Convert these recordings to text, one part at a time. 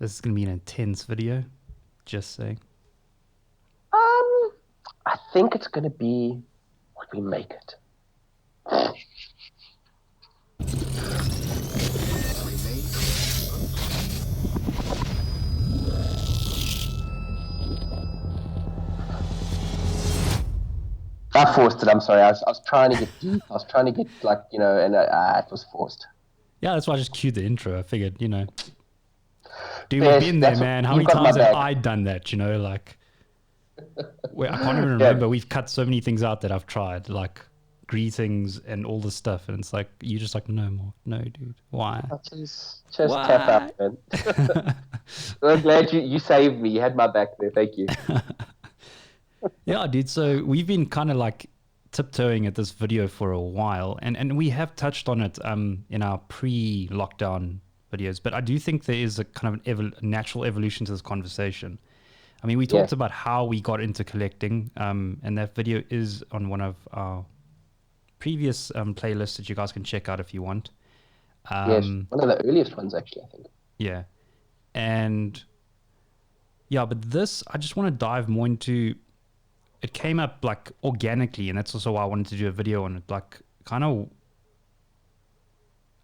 this is going to be an intense video. Just saying. I think it's going to be what we make it. I forced it. I'm sorry. I was trying to get deep. I was trying to get and it was forced. Yeah, that's why I just cued the intro. I figured, dude, Yes, we've been there, man. How many times have I done that? Like, I can't even remember. We've cut so many things out that I've tried, like greetings and all this stuff, and it's like you're just like, no more, no, dude. Why? Just tap out, man. I'm glad you saved me. You had my back there. Thank you. Yeah, dude. So we've been kind of like tiptoeing at this video for a while, and we have touched on it in our pre-lockdown videos, but I do think there is a kind of natural evolution to this conversation. I mean, we talked about how we got into collecting, and that video is on one of our previous playlists that you guys can check out if you want. Yes, one of the earliest ones, actually, I think. Yeah. And yeah, but this, I just want to dive more into, it came up like organically, and that's also why I wanted to do a video on it, like kind of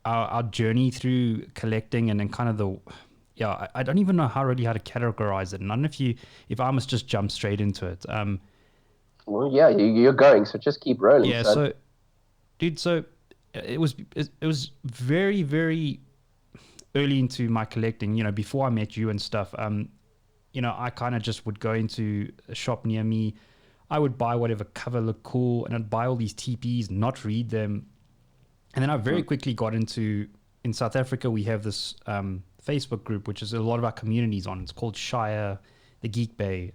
our journey through collecting, and then kind of I don't even know how to categorize it. And I don't know if I must just jump straight into it. Well, yeah, you're going, so just keep rolling. Yeah, so dude, so it was very, very early into my collecting, before I met you and stuff. I kind of just would go into a shop near me. I would buy whatever cover looked cool, and I'd buy all these TPs, not read them. And then I very quickly got into, in South Africa, we have this Facebook group, which is a lot of our communities on. It's called Shire, the Geek Bay,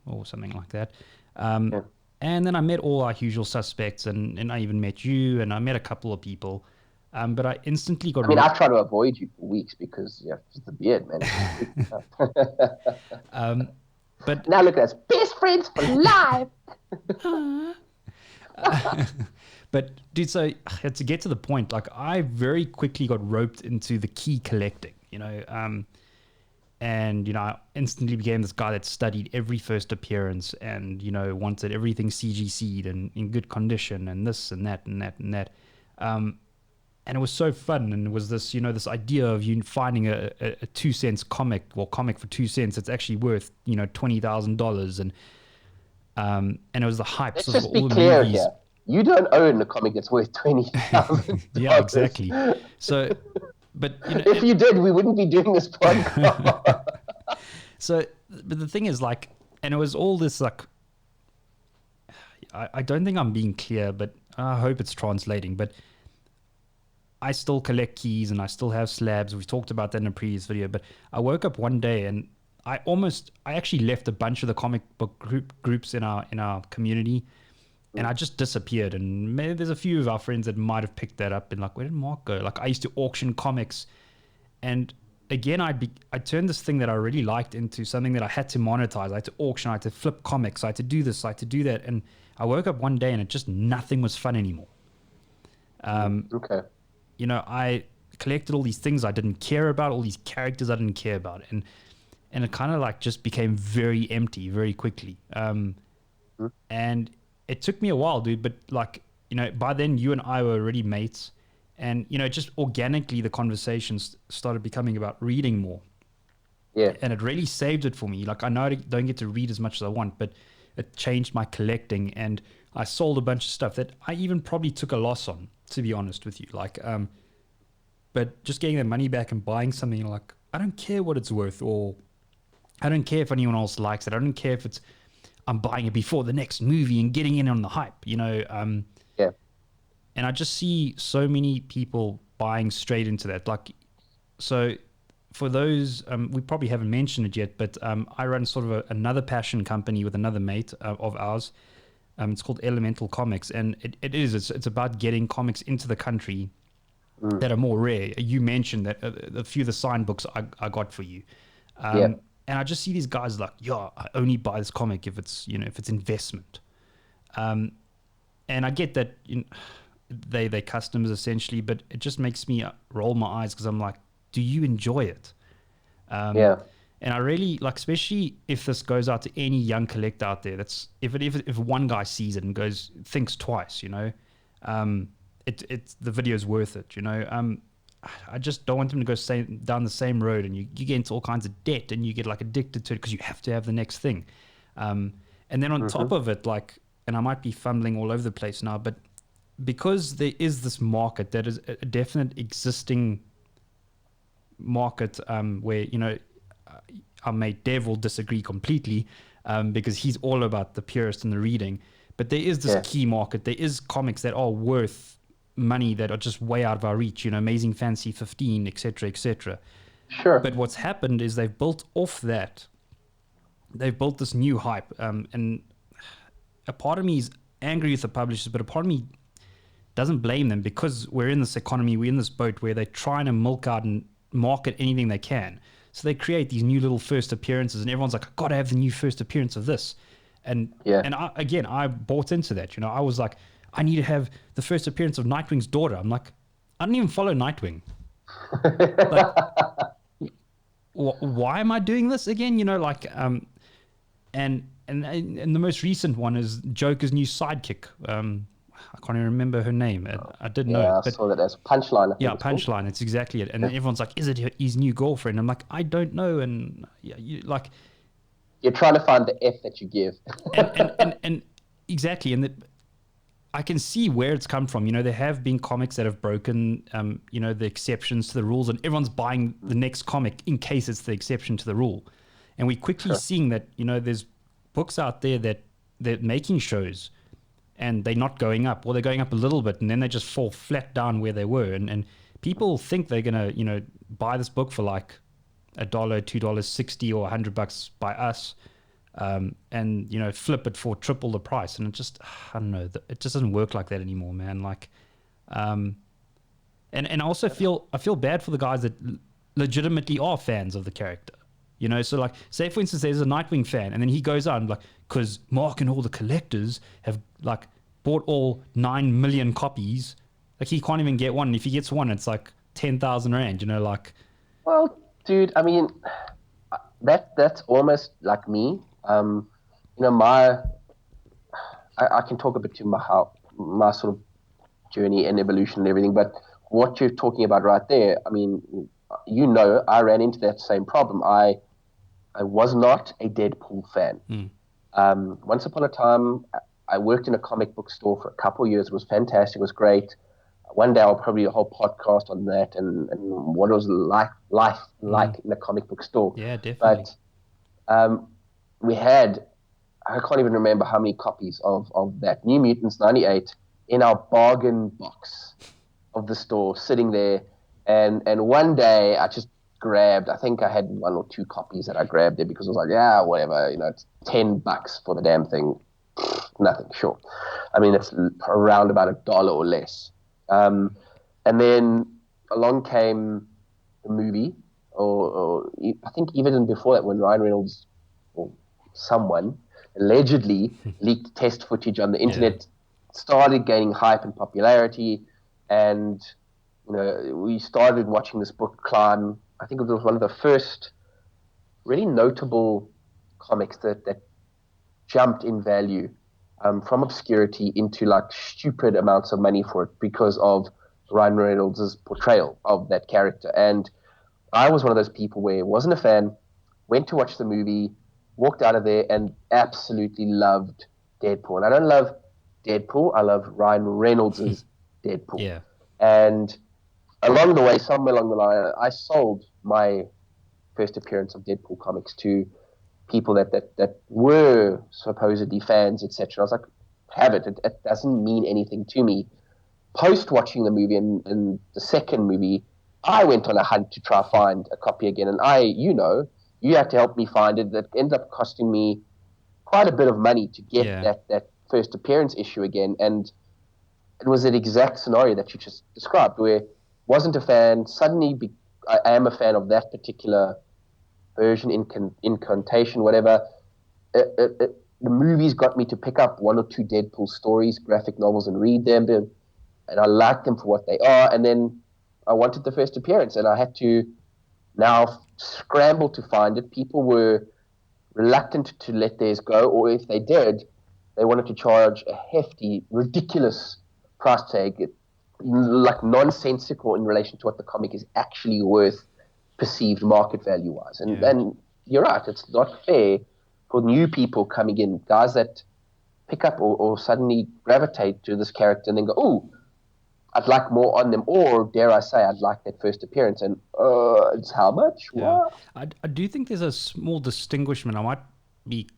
or something like that. And then I met all our usual suspects, and I even met you, and I met a couple of people. But I instantly got... I tried to avoid you for weeks because, it's the beard, man. But now look at us, best friends for life. But dude, so to get to the point, like I very quickly got roped into the key collecting, and I instantly became this guy that studied every first appearance, and wanted everything CGC'd and in good condition, and this and that and that and that. And it was so fun, and it was this, this idea of you finding a 2 cents comic for 2 cents. It's actually worth, $20,000, and it was the hype. Let's so just all be the clear movies. here. You don't own a comic that's worth $20,000. Yeah, exactly. So, but if you did, we wouldn't be doing this podcast. So, but the thing is, like, and it was all this like. I don't think I'm being clear, but I hope it's translating. But I still collect keys and I still have slabs. We've talked about that in a previous video. But I woke up one day and I actually left a bunch of the comic book groups in our community, and I just disappeared. And maybe there's a few of our friends that might have picked that up and like, where did Mark go? Like I used to auction comics, and again I turned this thing that I really liked into something that I had to monetize. I had to auction, I had to flip comics, I had to do this, I had to do that. And I woke up one day and nothing was fun anymore. Okay. I collected all these things I didn't care about, all these characters I didn't care about, and it kind of like just became very empty very quickly. And it took me a while, dude, but like, by then you and I were already mates, and just organically the conversations started becoming about reading more. Yeah. And it really saved it for me. Like I know I don't get to read as much as I want, but it changed my collecting, and I sold a bunch of stuff that I even probably took a loss on, to be honest with you. Like, but just getting the money back and buying something, like, I don't care what it's worth, or I don't care if anyone else likes it. I don't care if I'm buying it before the next movie and getting in on the hype, Yeah. And I just see so many people buying straight into that. Like, so for those, we probably haven't mentioned it yet, but I run sort of another passion company with another mate of ours. It's called Elemental Comics, and it's about getting comics into the country that are more rare. You mentioned that a few of the signed books I got for you. And I just see these guys like, I only buy this comic if it's investment. And I get that they customers essentially, but it just makes me roll my eyes because I'm like, do you enjoy it? Yeah. And I really like, especially if this goes out to any young collector out there. That's if one guy sees it and thinks twice, the video's worth it. I just don't want them to go down the same road, and you get into all kinds of debt, and you get like addicted to it because you have to have the next thing. And then on top of it, like, and I might be fumbling all over the place now, but because there is this market that is a definite existing market, where our mate Dev will disagree completely, because he's all about the purist and the reading, but there is this key market. There is comics that are worth money that are just way out of our reach, Amazing Fantasy 15, etc., etc. Sure. But what's happened is they've built off that. They've built this new hype, and a part of me is angry with the publishers, but a part of me doesn't blame them, because we're in this economy, we're in this boat where they're trying to milk out and market anything they can. So they create these new little first appearances, and everyone's like, I gotta have the new first appearance of this. And I bought into that. I was like, I need to have the first appearance of Nightwing's daughter. I'm like, I don't even follow Nightwing. Like, why am I doing this again? And the most recent one is Joker's new sidekick. I can't even remember her name. I did know it. I saw that as Punchline. Punchline. It's exactly it. And everyone's like, is it his new girlfriend? I'm like, I don't know. And you're trying to find the F that you give. and exactly. And I can see where it's come from. There have been comics that have broken, the exceptions to the rules, and everyone's buying the next comic in case it's the exception to the rule. And we're quickly seeing that, there's books out there that they're making shows and they're not going up, or they're going up a little bit, and then they just fall flat down where they were. And people think they're going to, buy this book for like $1, $2, $60 or $100 by us, and, flip it for triple the price. And it just, I don't know, it just doesn't work like that anymore, man. Like, and I also feel bad for the guys that legitimately are fans of the character. So like, say for instance, there's a Nightwing fan, and then he goes out and like, because Mark and all the collectors have like bought all 9 million copies, like he can't even get one. And if he gets one, it's like 10,000 rand. Like. Well, dude, I mean, that's almost like me. I can talk a bit to my sort of journey and evolution and everything, but what you're talking about right there, I mean, I ran into that same problem. I was not a Deadpool fan. Once upon a time, I worked in a comic book store for a couple of years. It was fantastic. It was great. One day I'll probably do a whole podcast on that and what it was life like in a comic book store. Yeah, definitely. But we had, I can't even remember how many copies of that New Mutants 98 in our bargain box of the store sitting there. And one day I just grabbed, I think I had 1 or 2 copies that I grabbed there because I was like, yeah, whatever, it's $10 for the damn thing. Nothing, sure. I mean, it's around about $1 or less. And then along came the movie, or I think even before that, when Ryan Reynolds or someone allegedly leaked test footage on the internet, started gaining hype and popularity, and we started watching this book climb. I think it was one of the first really notable comics that jumped in value from obscurity into like stupid amounts of money for it because of Ryan Reynolds' portrayal of that character. And I was one of those people where wasn't a fan, went to watch the movie, walked out of there and absolutely loved Deadpool. And I don't love Deadpool, I love Ryan Reynolds' Deadpool. Yeah. And along the way, somewhere along the line, I sold my first appearance of Deadpool comics to people that were supposedly fans, etc. I was like, have it. It doesn't mean anything to me. Post watching the movie and the second movie, I went on a hunt to try to find a copy again. And you had to help me find it. That ended up costing me quite a bit of money to get that first appearance issue again. And it was an exact scenario that you just described, where wasn't a fan, suddenly I am a fan of that particular version, incantation, whatever. The movies got me to pick up 1 or 2 Deadpool stories, graphic novels, and read them, and I liked them for what they are. And then I wanted the first appearance, and I had to now scrambled to find it. People were reluctant to let theirs go, or if they did, they wanted to charge a hefty, ridiculous price tag, like nonsensical in relation to what the comic is actually worth, perceived market value wise. And you're right, it's not fair for new people coming in, guys that pick up or suddenly gravitate to this character and then go, oh, I'd like more on them, or dare I say, I'd like that first appearance, and it's how much? Yeah, What? I do think there's a small distinguishment. I might be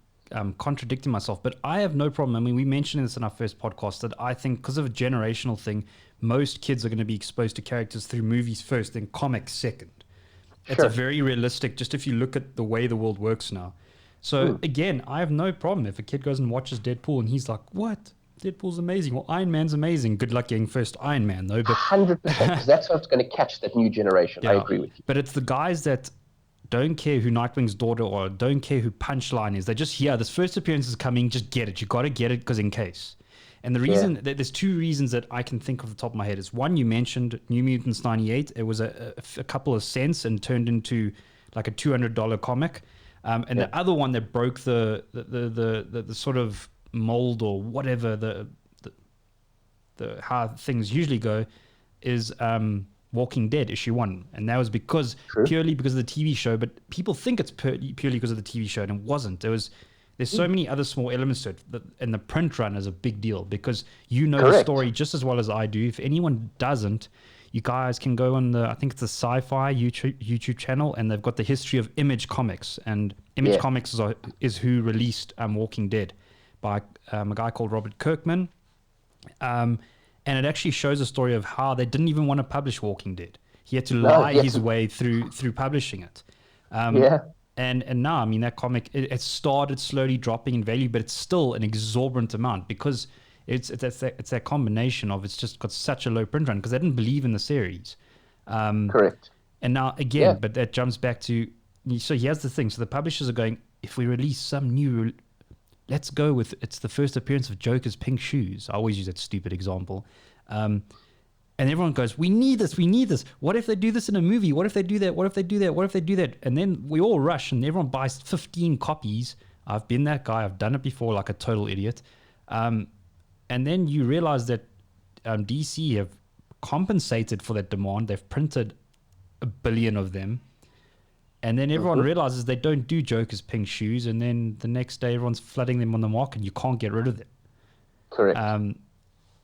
contradicting myself, but I have no problem. I mean, we mentioned this in our first podcast that I think because of a generational thing, most kids are going to be exposed to characters through movies first, then comics second. It's a very realistic, just if you look at the way the world works now. So again, I have no problem if a kid goes and watches Deadpool and he's like, what? Deadpool's amazing. Well, Iron Man's amazing. Good luck getting first Iron Man, though. But 100%, because that's what's going to catch that new generation. I agree with you. But it's the guys that don't care who Nightwing's daughter or don't care who Punchline is. They just, this first appearance is coming. Just get it. You got to get it because in case. And the reason, there's two reasons that I can think of the top of my head. Is one, you mentioned New Mutants 98. It was a couple of cents and turned into like a $200 comic. And the other one that broke the sort of mold or whatever the how things usually go is Walking Dead issue 1, and that was purely because of the TV show. But people think it's purely because of the TV show, and it wasn't. There's so many other small elements to it, and the print run is a big deal because you know the story just as well as I do. If anyone doesn't, you guys can go on I think it's the Sci-Fi YouTube channel, and they've got the history of Image Comics, and Image Comics is who released Walking Dead by a guy called Robert Kirkman. And it actually shows a story of how they didn't even want to publish Walking Dead. He had to lie his way through publishing it. And now, I mean, that comic, it started slowly dropping in value, but it's still an exorbitant amount because it's that combination of it's just got such a low print run because they didn't believe in the series. Correct. And now, again, but that jumps back to, so here's the thing. So the publishers are going, if we release some new... Let's go with it's the first appearance of Joker's pink shoes. I always use that stupid example. And everyone goes, we need this. What if they do this in a movie? What if they do that? What if they do that? What if they do that? And then we all rush and everyone buys 15 copies. I've been that guy. I've done it before like a total idiot. And then you realize that DC have compensated for that demand. They've printed 1 billion of them. And then everyone realizes they don't do Joker's pink shoes, and then the next day everyone's flooding them on the market. You can't get rid of them. Correct.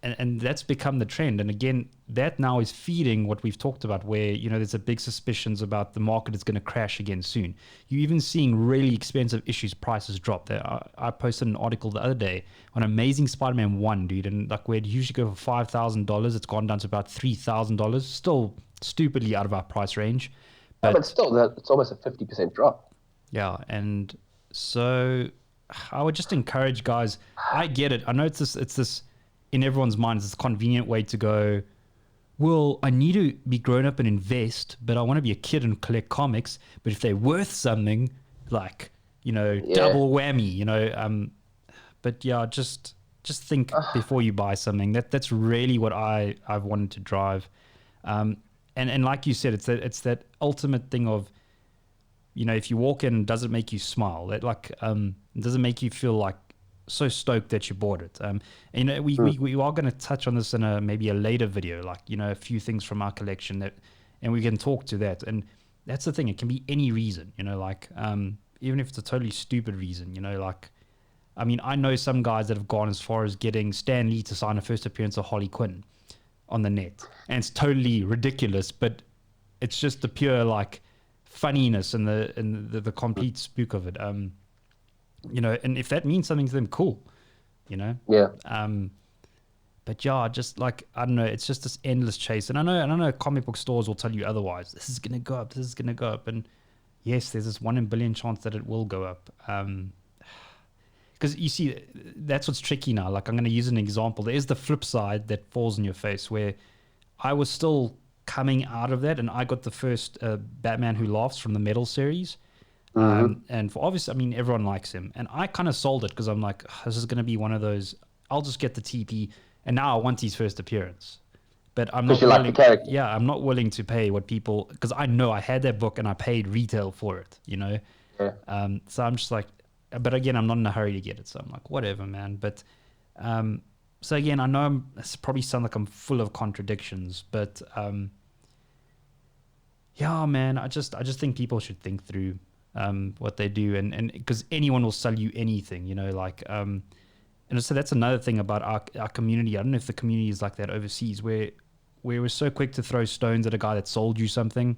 And that's become the trend. And again, that now is feeding what we've talked about, where there's a big suspicions about the market is going to crash again soon. You're even seeing really expensive issues prices drop. I posted an article the other day on Amazing Spider-Man 1, dude, and like where it usually go for $5,000, it's gone down to about $3,000. Still stupidly out of our price range. But still, it's almost a 50% drop. Yeah, and so I would just encourage guys. I get it. I know it's this in everyone's mind. It's this convenient way to go. Well, I need to be grown up and invest, but I want to be a kid and collect comics. But if they're worth something, like double whammy. But yeah, just think before you buy something. That's really what I've wanted to drive. And like you said, it's that ultimate thing of, if you walk in, does it make you smile? That does it make you feel like so stoked that you bought it? We are going to touch on this in maybe a later video, like a few things from our collection and we can talk to that. And that's the thing; it can be any reason, even if it's a totally stupid reason, I know some guys that have gone as far as getting Stan Lee to sign a first appearance of Harley Quinn on the net, and it's totally ridiculous, but it's just the pure funniness and the complete spook of it. And if that means something to them, cool. But yeah, just I don't know, it's just this endless chase. And I know comic book stores will tell you otherwise. This is gonna go up, and yes, there's this 1 in a billion chance that it will go up. Because you see, that's what's tricky now. I'm going to use an example. There's the flip side that falls in your face, where I was still coming out of that, and I got the first Batman Who Laughs from the Metal series. And for obviously, everyone likes him. And I kind of sold it because I'm like, this is going to be one of those, I'll just get the TP, and now I want his first appearance. but I'm Because not you like the willing. character. Yeah, I'm not willing to pay what people, because I know I had that book and I paid retail for it. Yeah. So I'm just like, but again, I'm not in a hurry to get it. So I'm like, whatever, man. But so again, I know it's probably sound like I'm full of contradictions, but yeah, man, I just think people should think through what they do, and because anyone will sell you anything, like and so that's another thing about our community. I don't know if the community is like that overseas, where we're so quick to throw stones at a guy that sold you something,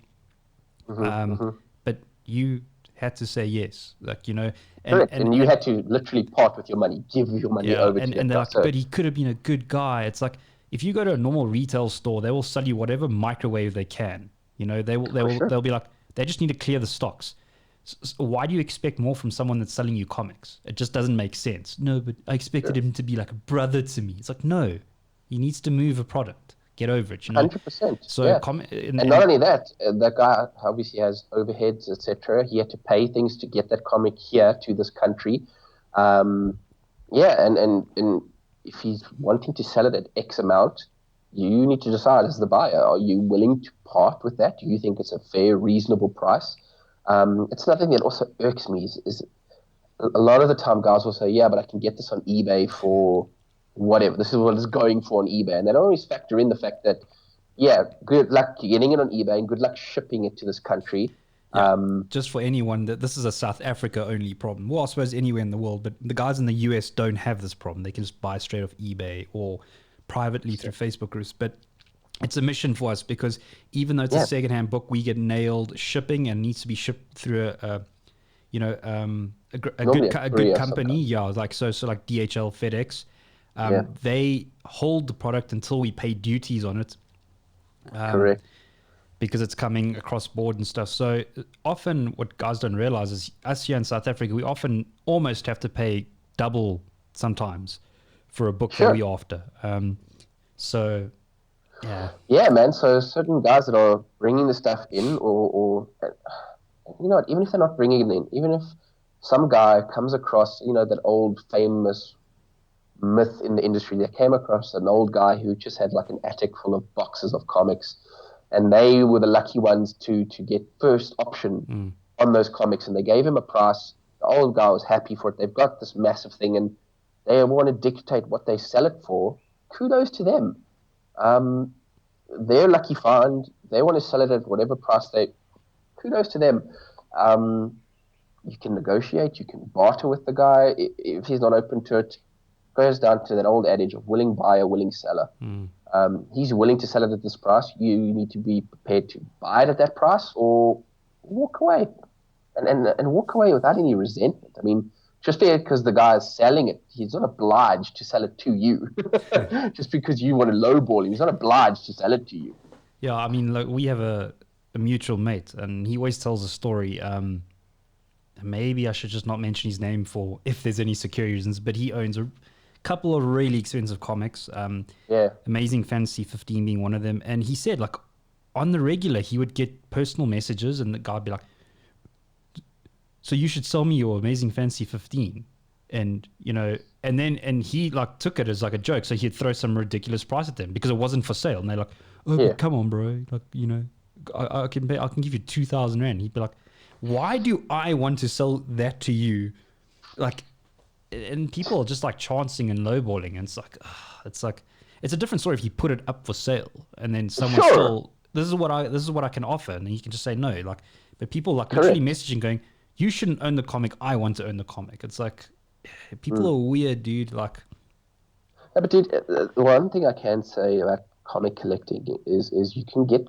but you had to say yes, like and Correct. and And you and had to literally part with your money, give your money yeah, over to and that they're guy. like, So but he could have been a good guy. It's like if you go to a normal retail store, they will sell you whatever microwave they can. for sure. They'll be like, they just need to clear the stocks. So why do you expect more from someone that's selling you comics? It just doesn't make sense. No, but I expected Sure. him to be like a brother to me. It's like, no, he needs to move a product. Get over it. 100%. So Yeah. comment And not only that, that guy obviously has overheads, etc. He had to pay things to get that comic here to this country. Um, yeah, and if he's wanting to sell it at X amount, you need to decide as the buyer, are you willing to part with that? Do you think it's a fair, reasonable price? It's nothing that also irks me is a lot of the time guys will say, yeah, but I can get this on eBay for whatever. This is what it's going for on eBay. And they don't always factor in the fact that, yeah, good luck getting it on eBay and good luck shipping it to this country. yeah, just for anyone, that this is a South Africa only problem. Well, I suppose anywhere in the world, but the guys in the US don't have this problem. They can just buy straight off eBay or privately through Facebook groups. But it's a mission for us because even though it's a secondhand book, we get nailed shipping and needs to be shipped through Normally a courier good of some company. kind. Yeah, so like DHL, FedEx. Yeah, They hold the product until we pay duties on it. correct. Because it's coming across board and stuff. So often what guys don't realize is us here in South Africa, we often almost have to pay double sometimes for a book that Sure. we after. So yeah. Yeah, man. So certain guys that are bringing the stuff in, or you know what, even if they're not bringing it in, even if some guy comes across, that old famous myth in the industry. They came across an old guy who just had like an attic full of boxes of comics, and they were the lucky ones to get first option on those comics, and they gave him a price. The old guy was happy for it. They've got this massive thing, and they want to dictate what they sell it for. Kudos to them. They're lucky find. They want to sell it at whatever price they. Kudos to them. You can negotiate. You can barter with the guy if he's not open to it. Goes down to that old adage of willing buyer, willing seller. He's willing to sell it at this price. You need to be prepared to buy it at that price or walk away and walk away without any resentment. I mean, just because the guy is selling it, he's not obliged to sell it to you. Just because you want to lowball him, he's not obliged to sell it to you. Yeah, I mean, like we have a mutual mate, and he always tells a story. Maybe I should just not mention his name for if there's any security reasons, but he owns a couple of really expensive comics. Amazing Fantasy 15 being one of them. And he said, like, on the regular, he would get personal messages, and the guy would be like, so you should sell me your Amazing Fantasy 15. And, and he like took it as like a joke. So he'd throw some ridiculous price at them because it wasn't for sale. And they're like, oh, but come on, bro. Like, I can give you 2,000 Rand. He'd be like, why do I want to sell that to you? Like, and people are just like chancing and lowballing. And it's like, it's a different story if you put it up for sale and then someone still, this is what I can offer. And you can just say no. Like, but people like literally messaging going, you shouldn't own the comic. I want to own the comic. It's like, people are weird, dude. Like, yeah, but dude, one thing I can say about comic collecting is you can get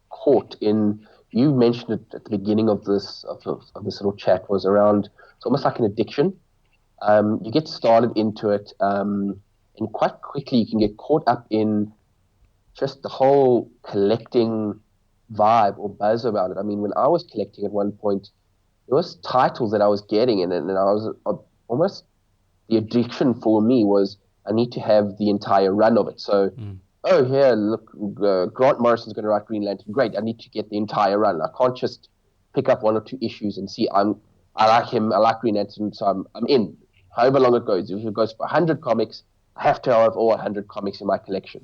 caught in. You mentioned it at the beginning of this little chat was around. It's almost like an addiction. You get started into it, and quite quickly you can get caught up in just the whole collecting vibe or buzz about it. I mean, when I was collecting at one point, there was titles that I was getting, and I was almost the addiction for me was I need to have the entire run of it. So, oh, here, look, Grant Morrison's going to write Green Lantern. Great, I need to get the entire run. I can't just pick up one or two issues and see I like him, I like Green Lantern, so I'm in. However long it goes. If it goes for 100 comics, I have to have all 100 comics in my collection.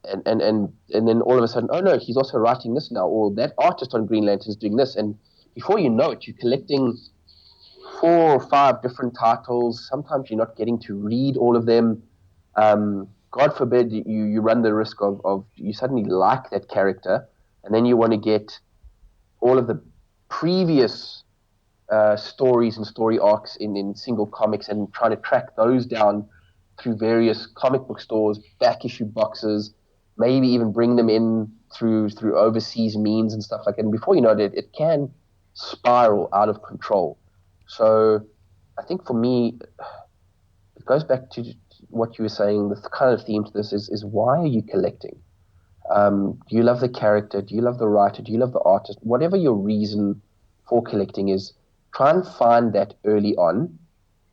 and then all of a sudden, oh no, he's also writing this now, or that artist on Green Lantern is doing this, and before you know it, you're collecting 4 or 5 different titles. Sometimes you're not getting to read all of them. God forbid you run the risk of you suddenly like that character, and then you want to get all of the previous stories and story arcs in single comics and trying to track those down through various comic book stores, back issue boxes, maybe even bring them in through overseas means and stuff like that. And before you know it, it can spiral out of control. So I think for me, it goes back to what you were saying. The kind of theme to this is why are you collecting? Do you love the character? Do you love the writer? Do you love the artist? Whatever your reason for collecting is, try and find that early on.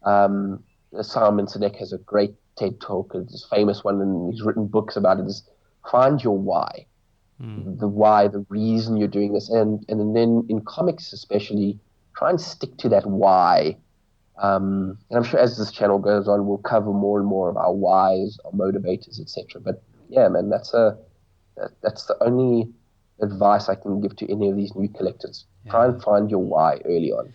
Um, Simon Sinek has a great TED talk, it's a famous one, and he's written books about it. Is find your why, Mm. the why, the reason you're doing this, and then in comics especially, try and stick to that why. And I'm sure as this channel goes on, we'll cover more and more of our whys, our motivators, etc. But yeah, man, that's the only advice I can give to any of these new collectors. Try Yeah. and find your why early on.